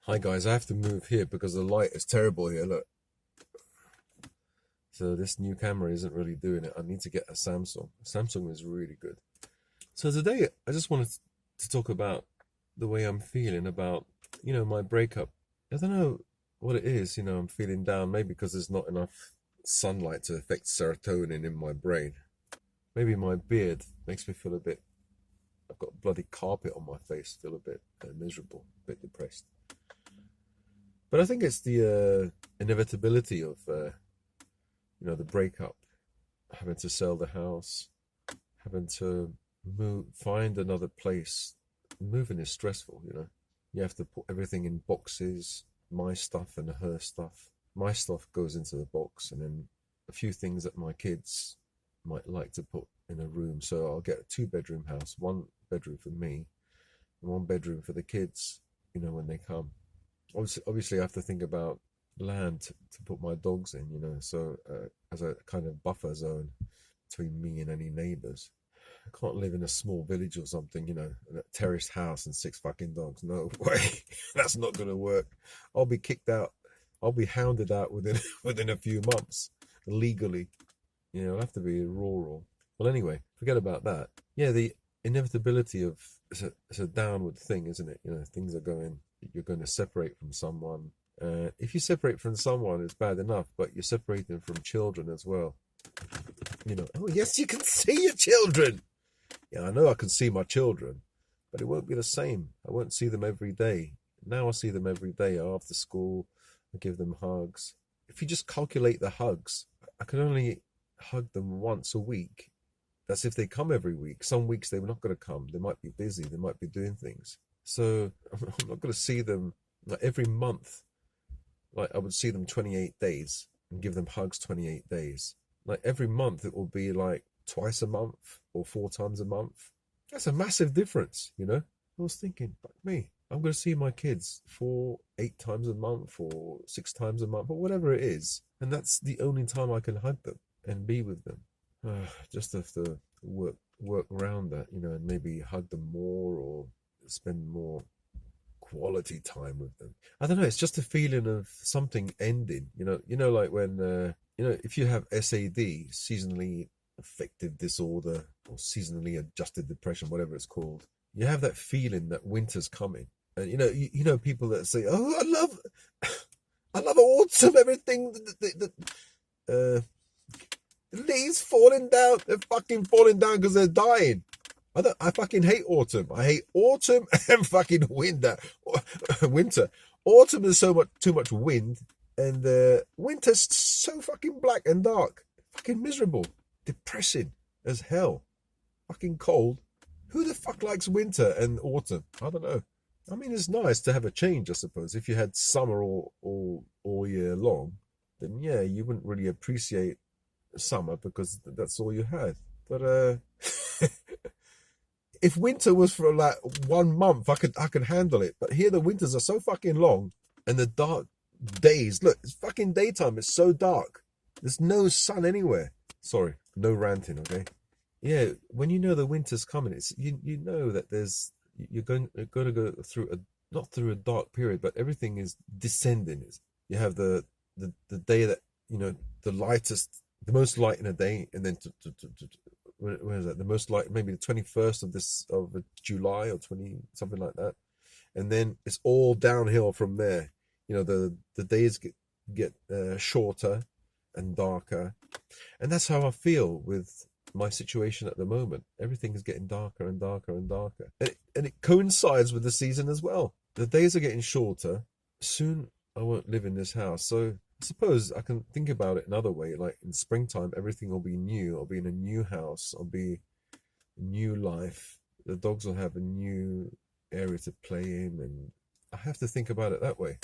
Hi guys, I have to move here because the light is terrible here. Look, so this new camera isn't really doing it. I need to get a Samsung. Samsung is really good. So today I just wanted to talk about the way I'm feeling about, my breakup. I don't know what it is, I'm feeling down. Maybe because there's not enough sunlight to affect serotonin in my brain. Maybe my beard makes me feel a bit, I've got bloody carpet on my face, feel a bit miserable, a bit depressed. But I think it's the inevitability of, the breakup, having to sell the house, having to move, find another place. Moving is stressful, You have to put everything in boxes, my stuff and her stuff. My stuff goes into the box, and then a few things that my kids might like to put in a room. So I'll get a 2-bedroom house, 1 bedroom for me, and 1 bedroom for the kids, when they come. Obviously, I have to think about land to put my dogs in, so as a kind of buffer zone between me and any neighbors. I can't live in a small village or something, in a terraced house and 6 fucking dogs. No way. That's not going to work. I'll be kicked out. I'll be hounded out within within a few months legally. It'll have to be rural. Well, anyway, forget about that. Yeah, the inevitability of it's a downward thing, isn't it? Things are going. You're going to separate from someone. If you separate from someone, it's bad enough, but you're separating from children as well. Oh yes, you can see your children. Yeah, I know I can see my children, but it won't be the same. I won't see them every day. Now I see them every day after school. I give them hugs. If you just calculate the hugs, I can only hug them once a week. That's if they come every week. Some weeks they're not going to come. They might be busy. They might be doing things. So I'm not going to see them like every month. Like I would see them 28 days and give them hugs 28 days. Like every month it will be like twice a month or 4 times a month. That's a massive difference, I was thinking, fuck me, I'm going to see my kids 8 times a month or 6 times a month or whatever it is. And that's the only time I can hug them and be with them. Just have to work around that, and maybe hug them more or spend more quality time with them. I don't know, it's just a feeling of something ending, like when if you have SAD, seasonally affective disorder, or seasonally adjusted depression, whatever it's called, you have that feeling that winter's coming. And people that say, oh, I love autumn, everything, the leaves falling down, they're fucking falling down because they're dying. I fucking hate autumn. I hate autumn and fucking winter. Autumn is too much wind, and winter's so fucking black and dark. Fucking miserable. Depressing as hell. Fucking cold. Who the fuck likes winter and autumn? I don't know. I mean, it's nice to have a change, I suppose. If you had summer all year long, then yeah, you wouldn't really appreciate summer because that's all you had. But if winter was for like 1 month, I could handle it. But here the winters are so fucking long, and the dark days. Look, it's fucking daytime. It's so dark. There's no sun anywhere. Sorry, no ranting. Okay. Yeah, when you know the winter's coming, it's you know that you're going to go through not through a dark period, but everything is descending. You have the day that the lightest, the most light in a day, and then where is that? The most light, maybe the 21st of July or 20 something like that, and then it's all downhill from there. The days get shorter and darker, and that's how I feel with my situation at the moment. Everything is getting darker and darker and darker, and it coincides with the season as well. The days are getting shorter. Soon I won't live in this house, so I suppose I can think about it another way. Like in springtime, everything will be new. I'll be in a new house. I'll be a new life. The dogs will have a new area to play in, and I have to think about it that way.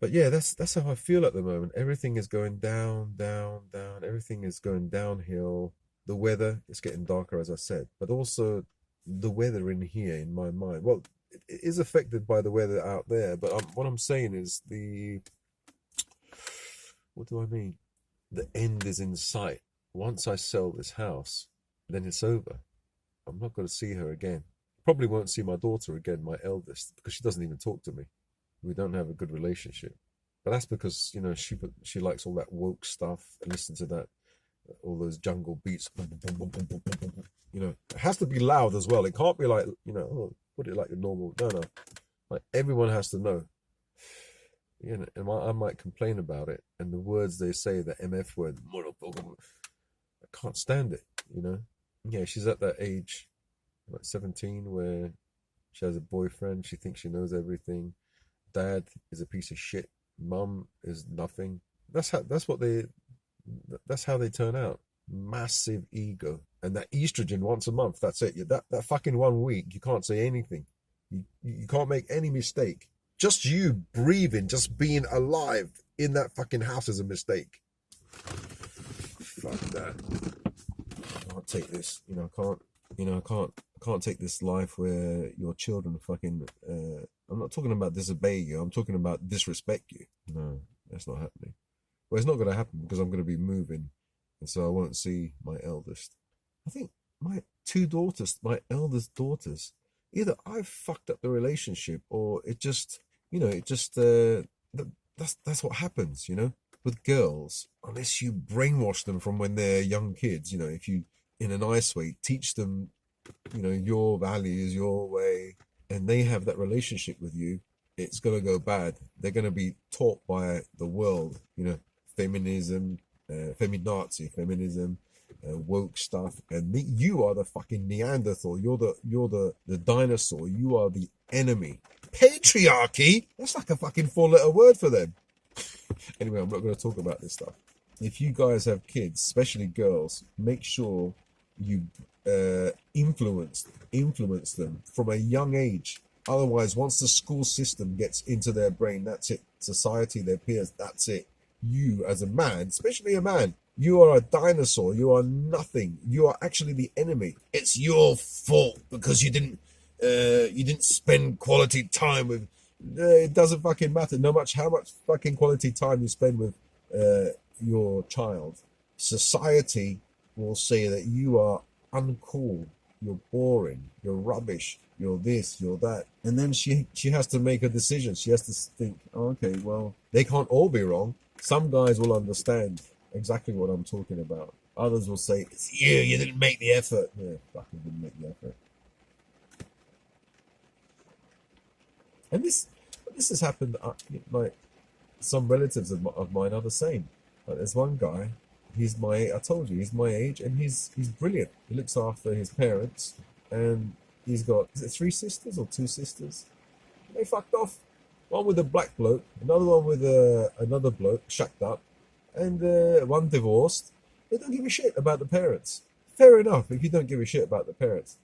But yeah, that's how I feel at the moment. Everything is going down, down, down. Everything is going downhill. The weather is getting darker, as I said, but also the weather in here, in my mind. Well, it is affected by the weather out there, but what I'm saying is what do I mean? The end is in sight. Once I sell this house, then it's over. I'm not going to see her again. Probably won't see my daughter again, my eldest, because she doesn't even talk to me. We don't have a good relationship. But that's because, you know, she likes all that woke stuff and listen to that, all those jungle beats. You know, it has to be loud as well. It can't be like, you know, oh, put it like a normal. No, no. Like everyone has to know. You know, and I might complain about it, and the words they say, the MF word, I can't stand it. You know, yeah, she's at that age, like 17, where she has a boyfriend. She thinks she knows everything. Dad is a piece of shit. Mum is nothing. That's how they turn out. Massive ego, and that estrogen once a month. That's it. That fucking 1 week, you can't say anything. You can't make any mistake. Just you breathing, just being alive in that fucking house is a mistake. Fuck that. I can't take this. You know, I can't. You know, I can't take this life where your children fucking. I'm not talking about disobey you. I'm talking about disrespect you. No, that's not happening. Well, it's not going to happen because I'm going to be moving, and so I won't see my eldest. I think my two daughters, my eldest daughters, either I've fucked up the relationship or it just, you know, that's what happens, you know, with girls. Unless you brainwash them from when they're young kids, you know, if you, in a nice way, teach them, you know, your values, your way, and they have that relationship with you, it's going to go bad. They're going to be taught by the world, you know, feminism, feminazi, feminism, woke stuff, and you are the fucking Neanderthal. You're the dinosaur. You are the enemy. Patriarchy. That's like a fucking 4-letter word for them. Anyway, I'm not going to talk about this stuff. If you guys have kids, especially girls, make sure you influence them from a young age. Otherwise, once the school system gets into their brain, that's it. Society, their peers, that's it. You as a man, especially a man, you are a dinosaur. You are nothing. You are actually the enemy. It's your fault because you didn't spend quality time with. It doesn't fucking matter. No much how much fucking quality time you spend with your child. Society will say that you are uncool. You're boring. You're rubbish. You're this. You're that. And then she has to make a decision. She has to think. Oh, okay, well, they can't all be wrong. Some guys will understand exactly what I'm talking about. Others will say, it's you, you didn't make the effort. Yeah, fucking didn't make the effort. And this has happened, like, some relatives of mine are the same. Like, there's one guy, I told you, he's my age, and he's brilliant. He looks after his parents, and he's got, is it 3 sisters or 2 sisters? They fucked off. One with a black bloke, another one with another bloke, shacked up, and one divorced. They don't give a shit about the parents. Fair enough, if you don't give a shit about the parents.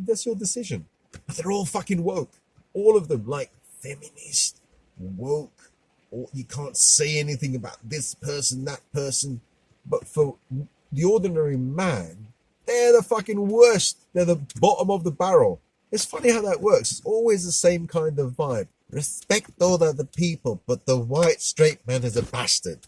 That's your decision. But they're all fucking woke. All of them, like feminist, woke, or you can't say anything about this person, that person. But for the ordinary man, they're the fucking worst. They're the bottom of the barrel. It's funny how that works. It's always the same kind of vibe. Respect all other people, but the white straight man is a bastard.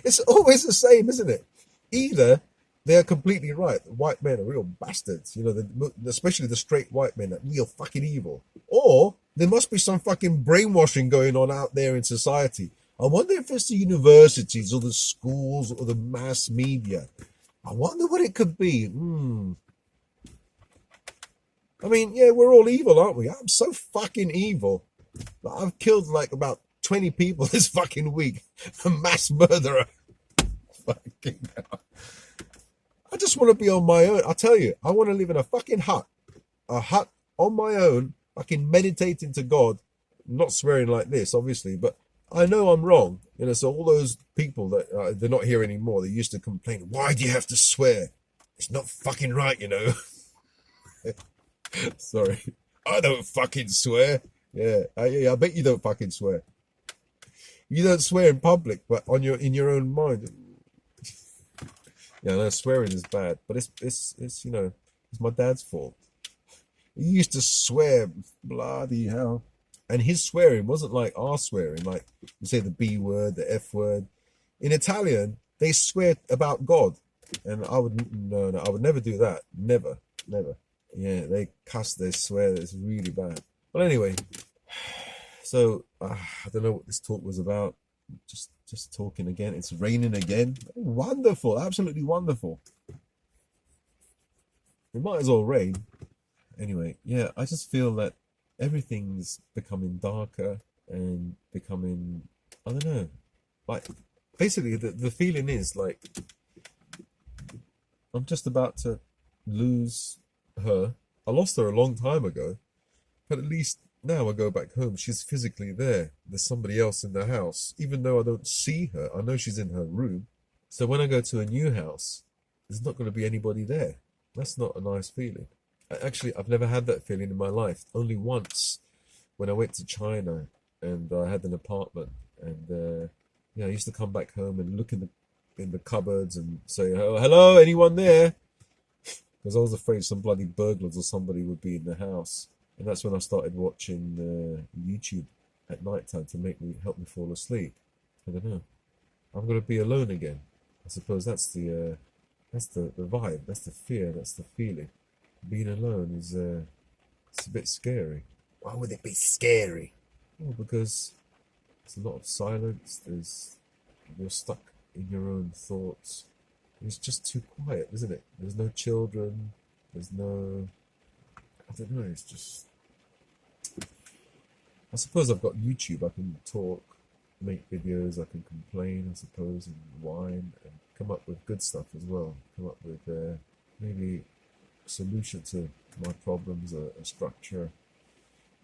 It's always the same, isn't it? Either they're completely right. The white men are real bastards, you know, especially the straight white men are real fucking evil. Or there must be some fucking brainwashing going on out there in society. I wonder if it's the universities or the schools or the mass media. I wonder what it could be. I mean, yeah, we're all evil, aren't we? I'm so fucking evil. I've killed like about 20 people this fucking week. A mass murderer. Fucking hell. I just want to be on my own. I tell you, I want to live in a fucking hut. A hut on my own, fucking meditating to God. Not swearing like this, obviously, but I know I'm wrong. You know, so all those people that they're not here anymore, they used to complain, why do you have to swear? It's not fucking right, you know. Sorry. I don't fucking swear. Yeah, I bet you don't fucking swear. You don't swear in public, but in your own mind. Yeah, no, swearing is bad, but it's you know, it's my dad's fault. He used to swear, bloody hell. And his swearing wasn't like our swearing, like you say the B word, the F word. In Italian, they swear about God. And I would never do that. Never. Yeah, they cuss, they swear, it's really bad. But anyway, So I don't know what this talk was about. Just talking again. It's raining again. Wonderful, absolutely wonderful. It might as well rain. Anyway, yeah, I just feel that everything's becoming darker and becoming, I don't know, like basically the feeling is like I'm just about to lose her. I lost her a long time ago, but at least now I go back home, she's physically there. There's somebody else in the house. Even though I don't see her, I know she's in her room. So when I go to a new house, there's not going to be anybody there. That's not a nice feeling. Actually, I've never had that feeling in my life. Only once when I went to China and I had an apartment. And yeah, I used to come back home and look in the cupboards and say, "Oh, hello, anyone there?" Because I was afraid some bloody burglars or somebody would be in the house. And that's when I started watching YouTube at night time to help me fall asleep. I don't know. I'm gonna be alone again. I suppose that's the vibe. That's the fear. That's the feeling. Being alone is it's a bit scary. Why would it be scary? Well, because there's a lot of silence. You're stuck in your own thoughts. It's just too quiet, isn't it? There's no children. There's no. I don't know. It's just. I suppose I've got YouTube. I can talk, make videos. I can complain, I suppose, and whine, and come up with good stuff as well. Come up with maybe a solution to my problems, a structure,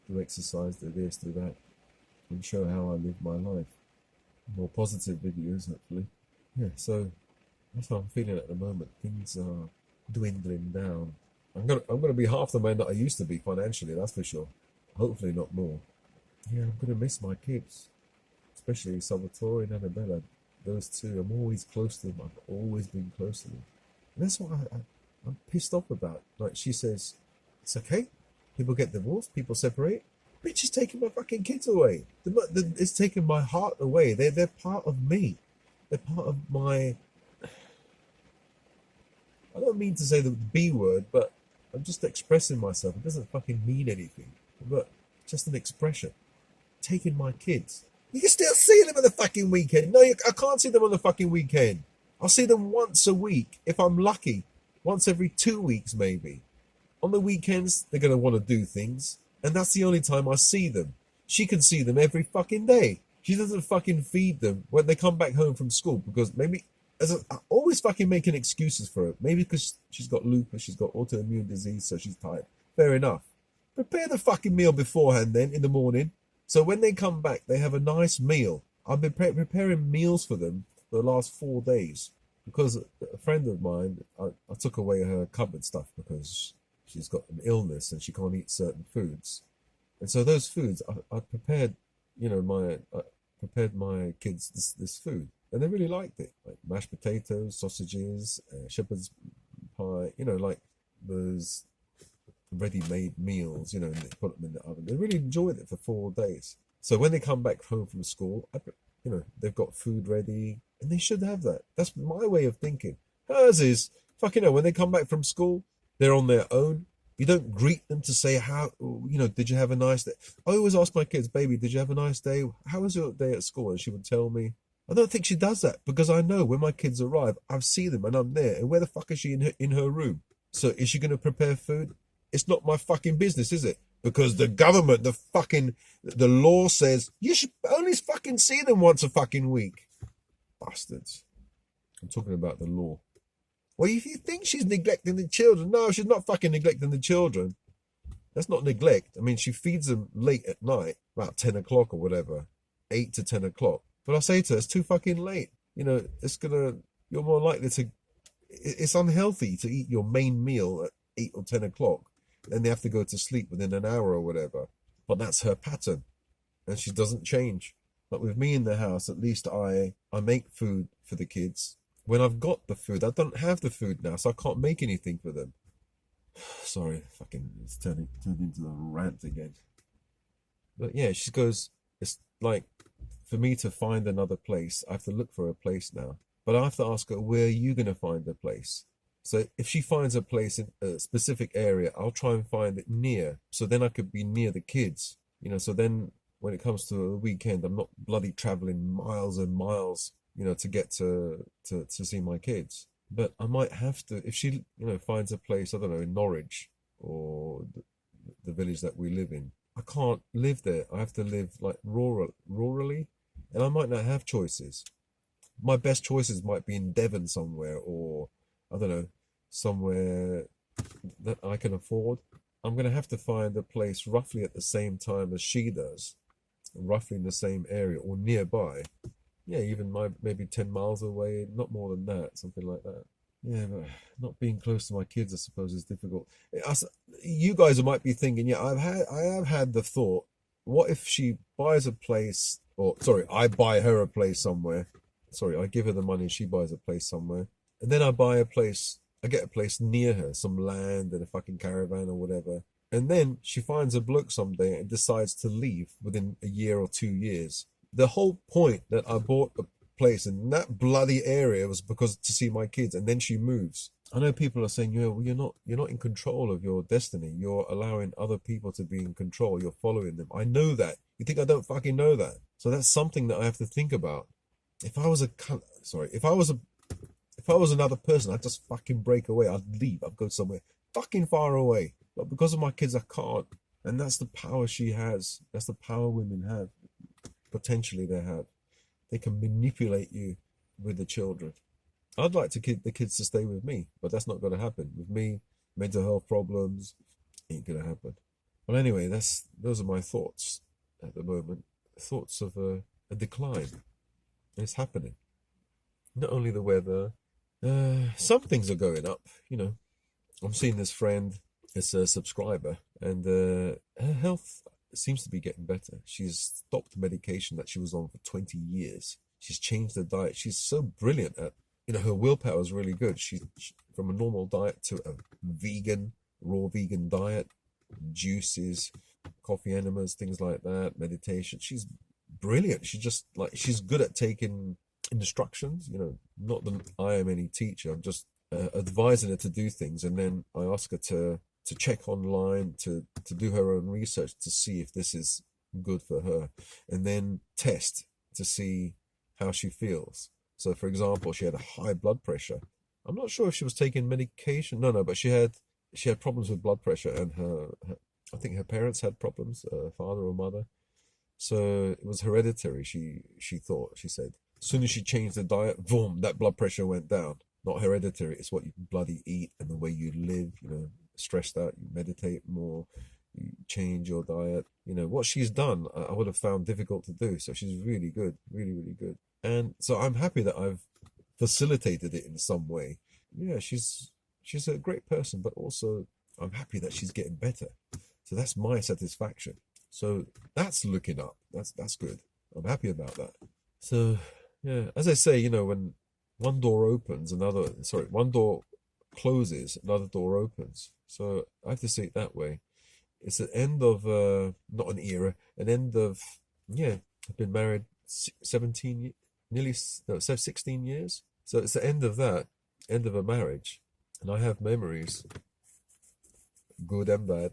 do exercise, do this, do that, and show how I live my life. More positive videos, hopefully. Yeah, so that's how I'm feeling at the moment. Things are dwindling down. I'm gonna be half the man that I used to be financially, that's for sure. Hopefully not more. Yeah, I'm gonna miss my kids, especially Salvatore and Annabella. Those two, I'm always close to them. I've always been close to them. And that's what I'm pissed off about. Like she says, it's okay. People get divorced, people separate. Bitch is taking my fucking kids away. It's taking my heart away. They're part of me. They're part of my. I don't mean to say the B word, but I'm just expressing myself. It doesn't fucking mean anything, but just an expression. Taking my kids. You can still see them on the fucking weekend. No, I can't see them on the fucking weekend. I'll see them once a week, if I'm lucky. Once every 2 weeks, maybe. On the weekends, they're going to want to do things. And that's the only time I see them. She can see them every fucking day. She doesn't fucking feed them when they come back home from school. Because maybe, I always fucking making excuses for her. Maybe because she's got lupus, she's got autoimmune disease, so she's tired. Fair enough. Prepare the fucking meal beforehand then, in the morning. So when they come back, they have a nice meal. I've been preparing meals for them for the last 4 days. Because a friend of mine, I took away her cupboard stuff because she's got an illness and she can't eat certain foods. And so those foods, I prepared, I prepared my kids this food. And they really liked it. Like mashed potatoes, sausages, shepherd's pie, like those ready-made meals, and they put them in the oven. They really enjoyed it for 4 days. So when they come back home from school, they've got food ready, and they should have that. That's my way of thinking. Hers is, fucking hell, when they come back from school, they're on their own. You don't greet them to say, did you have a nice day? I always ask my kids, baby, did you have a nice day? How was your day at school? And she would tell me. I don't think she does that because I know when my kids arrive, I see them and I'm there. And where the fuck is she in her room? So is she going to prepare food? It's not my fucking business, is it? Because the government, the law says you should only fucking see them once a fucking week. Bastards. I'm talking about the law. Well, if you think she's neglecting the children, no, she's not fucking neglecting the children. That's not neglect. I mean, she feeds them late at night, about 10 o'clock or whatever, 8 to 10 o'clock. But I say to her, it's too fucking late. You're more likely to, it's unhealthy to eat your main meal at 8 or 10 o'clock. Then they have to go to sleep within an hour or whatever. But that's her pattern. And she doesn't change. But with me in the house, at least I make food for the kids. When I've got the food, I don't have the food now, so I can't make anything for them. Sorry, fucking, it's turned into a rant again. But yeah, she goes, it's like, for me to find another place, I have to look for a place now. But I have to ask her, where are you going to find a place? So if she finds a place in a specific area, I'll try and find it near. So then I could be near the kids. So then when it comes to a weekend, I'm not bloody traveling miles and miles, to get to see my kids. But I might have to, if she, finds a place, I don't know, in Norwich or the village that we live in. I can't live there. I have to live like rurally, and I might not have choices. My best choices might be in Devon somewhere, or I don't know, somewhere that I can afford. I'm going to have to find a place roughly at the same time as she does, roughly in the same area or nearby. Yeah, even maybe 10 miles away, not more than that, something like that. Yeah, but not being close to my kids, I suppose, is difficult. You guys might be thinking, yeah, I have had the thought, what if she buys a place, or sorry, I buy her a place somewhere. Sorry, I give her the money, she buys a place somewhere, and then I get a place near her, some land and a fucking caravan or whatever. And then she finds a bloke someday and decides to leave within a year or 2 years. The whole point that I bought a place in that bloody area was because to see my kids, and then she moves. I know people are saying, well, you're not in control of your destiny. You're allowing other people to be in control. You're following them. I know that. You think I don't fucking know that? So that's something that I have to think about. If I was another person, I'd just fucking break away. I'd leave. I'd go somewhere fucking far away. But because of my kids, I can't. And that's the power she has. That's the power women have. Potentially they have. They can manipulate you with the children. I'd like to keep the kids to stay with me, but that's not going to happen. With me, mental health problems, ain't going to happen. Well, anyway, those are my thoughts at the moment. Thoughts of a decline. It's happening. Not only the weather, some things are going up. I'm seeing this friend, it's a subscriber, and her health seems to be getting better. She's stopped medication that she was on for 20 years. She's changed her diet. She's so brilliant at, her willpower is really good. She from a normal diet to a raw vegan diet, juices, coffee enemas, things like that, meditation. She's brilliant. She's good at taking instructions. Not that I am any teacher. I'm just advising her to do things, and then I ask her to check online, to do her own research to see if this is good for her, and then test to see how she feels. So, for example, she had a high blood pressure. I'm not sure if she was taking medication. No, but she had problems with blood pressure, and I think her parents had problems, father or mother. So it was hereditary. She said. As soon as she changed the diet, boom, that blood pressure went down. Not hereditary. It's what you bloody eat and the way you live. Stressed out, you meditate more, you change your diet. What she's done, I would have found difficult to do. So she's really good, really, really good. And so I'm happy that I've facilitated it in some way. Yeah, she's a great person, but also I'm happy that she's getting better. So that's my satisfaction. So that's looking up. That's good. I'm happy about that. So yeah, as I say, when one door closes, another door opens. So I have to see it that way. It's an end of not an era, an end of I've been married 16 years. So it's the end of that, end of a marriage, and I have memories, good and bad.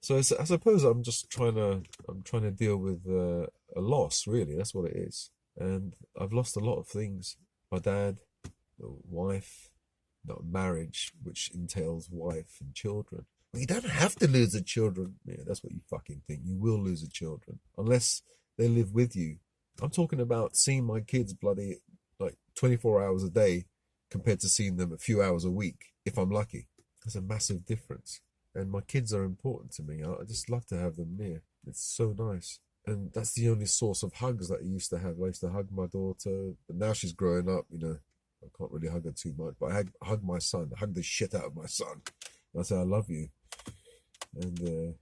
So I suppose I'm trying to deal with a loss. Really, that's what it is. And I've lost a lot of things. My dad, wife, marriage, which entails wife and children. But you don't have to lose the children. Yeah, that's what you fucking think. You will lose the children unless they live with you. I'm talking about seeing my kids bloody like 24 hours a day compared to seeing them a few hours a week, if I'm lucky. There's a massive difference. And my kids are important to me. I just love to have them near. It's so nice. And that's the only source of hugs that I used to have. I used to hug my daughter, but now she's growing up, I can't really hug her too much, but I hug my son. I hug the shit out of my son. And I say, I love you. And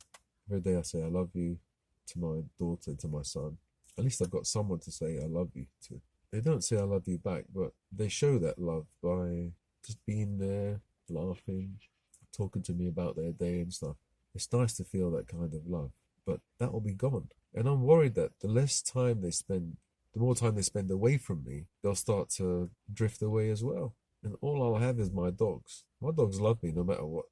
every day I say, I love you to my daughter, to my son. At least I've got someone to say, I love you to. They don't say I love you back, but they show that love by just being there, laughing, talking to me about their day and stuff. It's nice to feel that kind of love, but that will be gone. And I'm worried that the more time they spend away from me, they'll start to drift away as well. And all I'll have is my dogs. My dogs love me no matter what.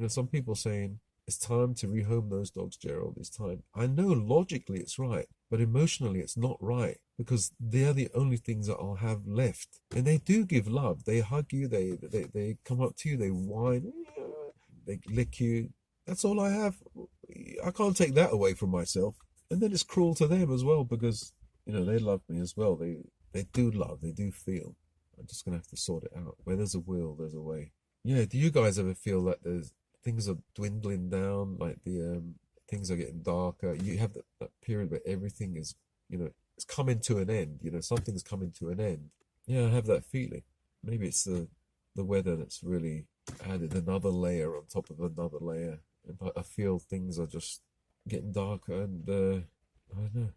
Some people saying, It's time to rehome those dogs, Gerald. It's time. I know logically it's right, but emotionally it's not right because they're the only things that I'll have left. And they do give love. They hug you. They come up to you. They whine. They lick you. That's all I have. I can't take that away from myself. And then it's cruel to them as well because, they love me as well. They do love. They do feel. I'm just gonna have to sort it out. Where there's a will, there's a way. Yeah. Do you guys ever feel that there's things are dwindling down, like the things are getting darker? You have that period where everything is, it's coming to an end. Something's coming to an end. Yeah, I have that feeling. Maybe it's the weather that's really added another layer on top of another layer. But I feel things are just getting darker and I don't know,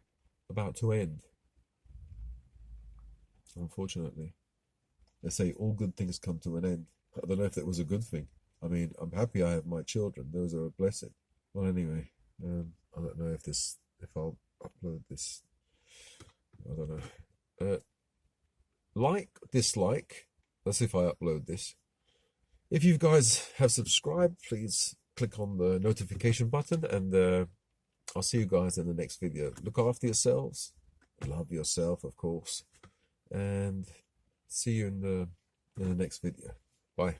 about to end. Unfortunately, they say all good things come to an end. I don't know if that was a good thing. I mean, I'm happy I have my children. Those are a blessing. Well, anyway, I don't know if I'll upload this. I don't know. Like, dislike. That's if I upload this. If you guys have subscribed, please click on the notification button, and I'll see you guys in the next video. Look after yourselves. Love yourself, of course. And see you in the next video. Bye.